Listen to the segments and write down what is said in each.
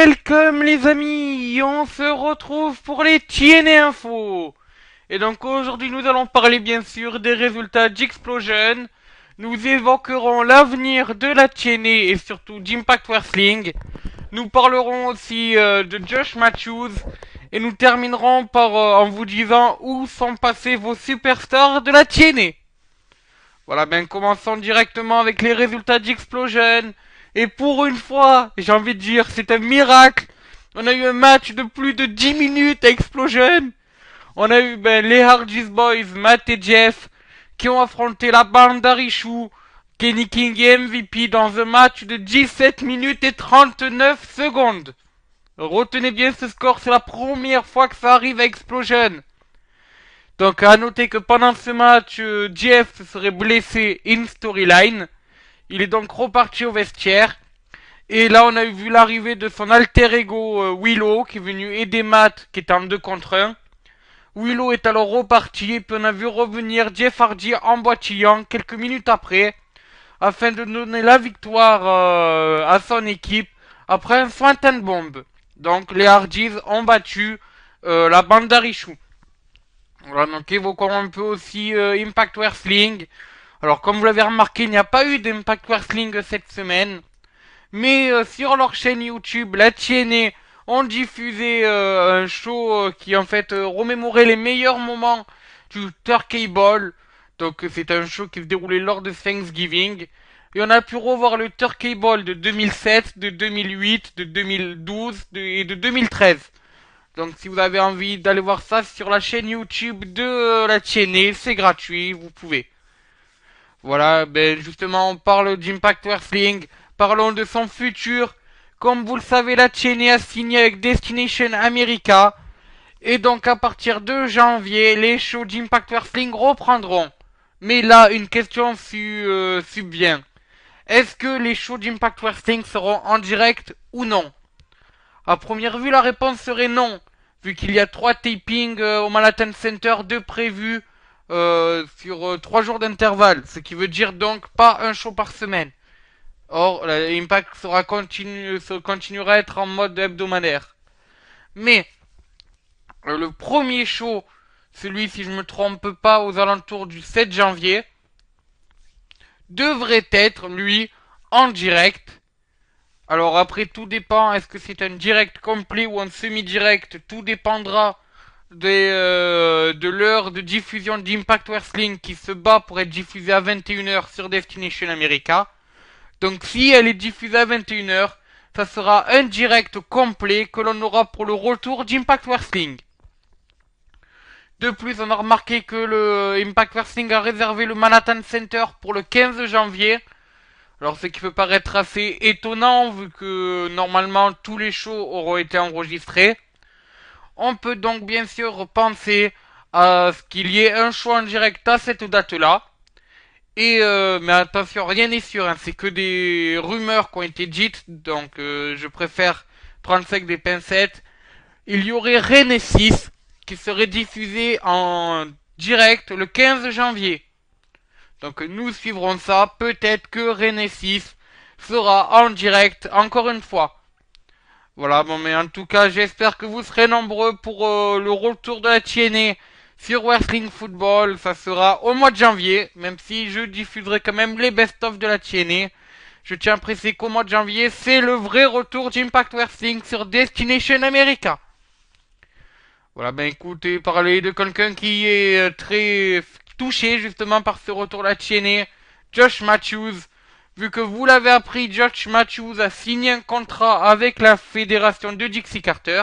Welcome les amis, on se retrouve pour les TNA Info. Et donc aujourd'hui nous allons parler bien sûr des résultats d'Explosion. Nous évoquerons l'avenir de la TNA et surtout d'Impact Wrestling. Nous parlerons aussi de Josh Matthews. Et nous terminerons par en vous disant où sont passés vos superstars de la TNA. Voilà, ben commençons directement avec les résultats d'Explosion. Et pour une fois, j'ai envie de dire, c'est un miracle. On a eu un match de plus de 10 minutes à Explosion. On a eu les Hardys Boys, Matt et Jeff, qui ont affronté la bande d'Arishu, Kenny King et MVP dans un match de 17 minutes et 39 secondes. Retenez bien ce score, c'est la première fois que ça arrive à Explosion. Donc à noter que pendant ce match, Jeff se serait blessé in storyline. Il est donc reparti au vestiaire. Et là on a vu l'arrivée de son alter ego Willow qui est venu aider Matt qui était en 2 contre 1. Willow est alors reparti et puis on a vu revenir Jeff Hardy en boitillant quelques minutes après afin de donner la victoire à son équipe après un Swanton Bomb. Donc les Hardys ont battu la bande d'Arishu. Voilà, donc évoquons un peu aussi Impact Wrestling. Alors comme vous l'avez remarqué, il n'y a pas eu d'Impact Wrestling cette semaine. Mais sur leur chaîne YouTube, la TNA ont diffusé un show qui en fait remémorait les meilleurs moments du Turkey Ball. Donc c'est un show qui se déroulait lors de Thanksgiving. Et on a pu revoir le Turkey Ball de 2007, de 2008, de 2012 et de 2013. Donc si vous avez envie d'aller voir ça sur la chaîne YouTube de la TNA, c'est gratuit, vous pouvez. Voilà, ben justement on parle d'Impact Wrestling, parlons de son futur. Comme vous le savez, la TNA a signé avec Destination America. Et donc à partir de janvier, les shows d'Impact Wrestling reprendront. Mais là, une question subvient. Est-ce que les shows d'Impact Wrestling seront en direct ou non? À première vue, la réponse serait non, vu qu'il y a 3 tapings au Manhattan Center, 2 prévus sur 3 jours d'intervalle, ce qui veut dire donc pas un show par semaine. Or, l'Impact continuera à être en mode hebdomadaire. Mais le premier show, celui si je me trompe pas aux alentours du 7 janvier, devrait être lui en direct. Alors après tout dépend, est-ce que c'est un direct complet ou un semi-direct, tout dépendra de l'heure de diffusion d'Impact Wrestling qui se bat pour être diffusée à 21h sur Destination America. Donc si elle est diffusée à 21h, ça sera un direct complet que l'on aura pour le retour d'Impact Wrestling. De plus, on a remarqué que le Impact Wrestling a réservé le Manhattan Center pour le 15 janvier. Alors ce qui peut paraître assez étonnant vu que normalement tous les shows auront été enregistrés. On peut donc bien sûr penser à ce qu'il y ait un show en direct à cette date-là. Et mais attention, rien n'est sûr, hein, c'est que des rumeurs qui ont été dites, donc je préfère prendre ça avec des pincettes. Il y aurait Renesis qui serait diffusé en direct le 15 janvier. Donc nous suivrons ça, peut-être que Renesis sera en direct encore une fois. Voilà, bon mais en tout cas j'espère que vous serez nombreux pour le retour de la TNA sur Wrestling Football. Ça sera au mois de janvier, même si je diffuserai quand même les best-of de la TNA. Je tiens à préciser qu'au mois de janvier, c'est le vrai retour d'Impact Wrestling sur Destination America. Voilà, ben écoutez, parler de quelqu'un qui est très touché justement par ce retour de la TNA, Josh Matthews. Vu que vous l'avez appris, Josh Matthews a signé un contrat avec la fédération de Dixie Carter.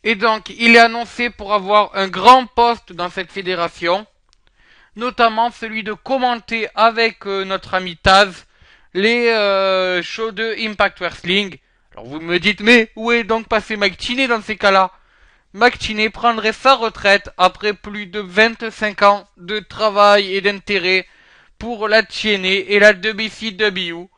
Et donc, il est annoncé pour avoir un grand poste dans cette fédération, notamment celui de commenter avec notre ami Taz les shows de Impact Wrestling. Alors vous me dites, mais où est donc passé Mike Tenay dans ces cas-là? Mike Tenay prendrait sa retraite après plus de 25 ans de travail et d'intérêt pour la TNA et la WCW.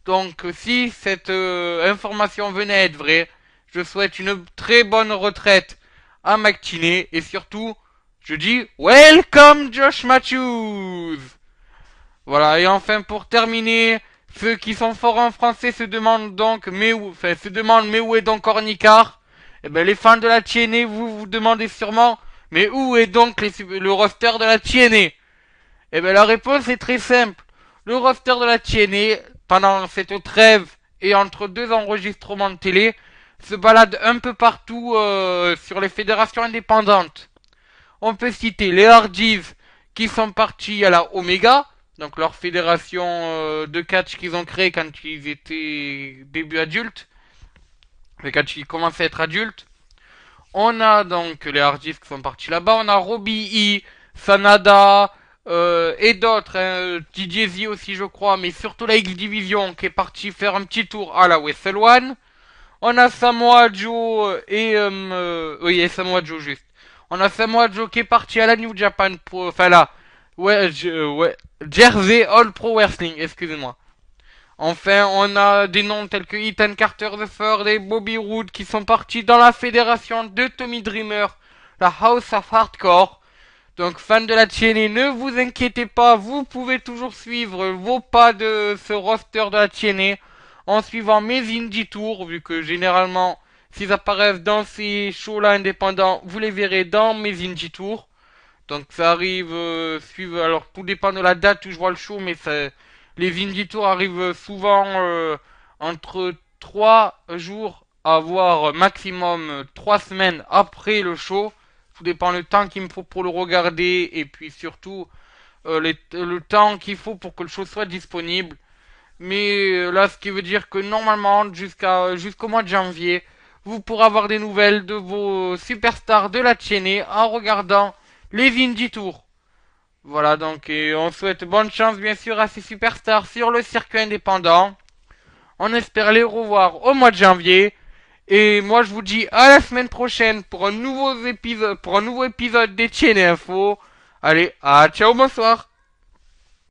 Donc si cette information venait à être vraie, je souhaite une très bonne retraite à Mike Tenay et surtout, je dis Welcome Josh Matthews. Voilà, et enfin pour terminer, Ceux qui sont forts en français se demandent donc mais où est donc Ornicard? Eh ben les fans de la TNA, vous vous demandez sûrement mais où est donc le roster de la TNA? Eh ben la réponse est très simple. Le roster de la TNA, pendant cette trêve et entre deux enregistrements de télé, se balade un peu partout sur les fédérations indépendantes. On peut citer les Hardys qui sont partis à la Omega, donc leur fédération de catch qu'ils ont créée quand ils étaient début adultes, mais quand ils commençaient à être adultes. On a donc les Hardys qui sont partis là-bas, on a Robbie E, Sanada et d'autres, hein, DJ aussi je crois, mais surtout la X Division qui est parti faire un petit tour à la Wrestle One. On a Samoa Joe et Samoa Joe juste. On a Samoa Joe qui est parti à la New Japan Pro, enfin là, ouais, Jersey All Pro Wrestling, excusez-moi. Enfin, on a des noms tels que Ethan Carter III et Bobby Roode qui sont partis dans la fédération de Tommy Dreamer, la House of Hardcore. Donc, fans de la TNA, ne vous inquiétez pas, vous pouvez toujours suivre vos pas de ce roster de la TNA en suivant mes indie tours, vu que généralement, s'ils apparaissent dans ces shows-là indépendants, vous les verrez dans mes indie tours. Donc ça arrive, alors tout dépend de la date où je vois le show, mais les indie tours arrivent souvent entre 3 jours à voire maximum 3 semaines après le show. Tout dépend le temps qu'il me faut pour le regarder et puis surtout le temps qu'il faut pour que le show soit disponible. Mais là, ce qui veut dire que normalement, jusqu'au mois de janvier, vous pourrez avoir des nouvelles de vos superstars de la TNA en regardant les Indie Tours. Voilà, donc et on souhaite bonne chance bien sûr à ces superstars sur le circuit indépendant. On espère les revoir au mois de janvier. Et moi, je vous dis à la semaine prochaine pour un nouveau épisode des TNA Info. Allez, ciao, bonsoir.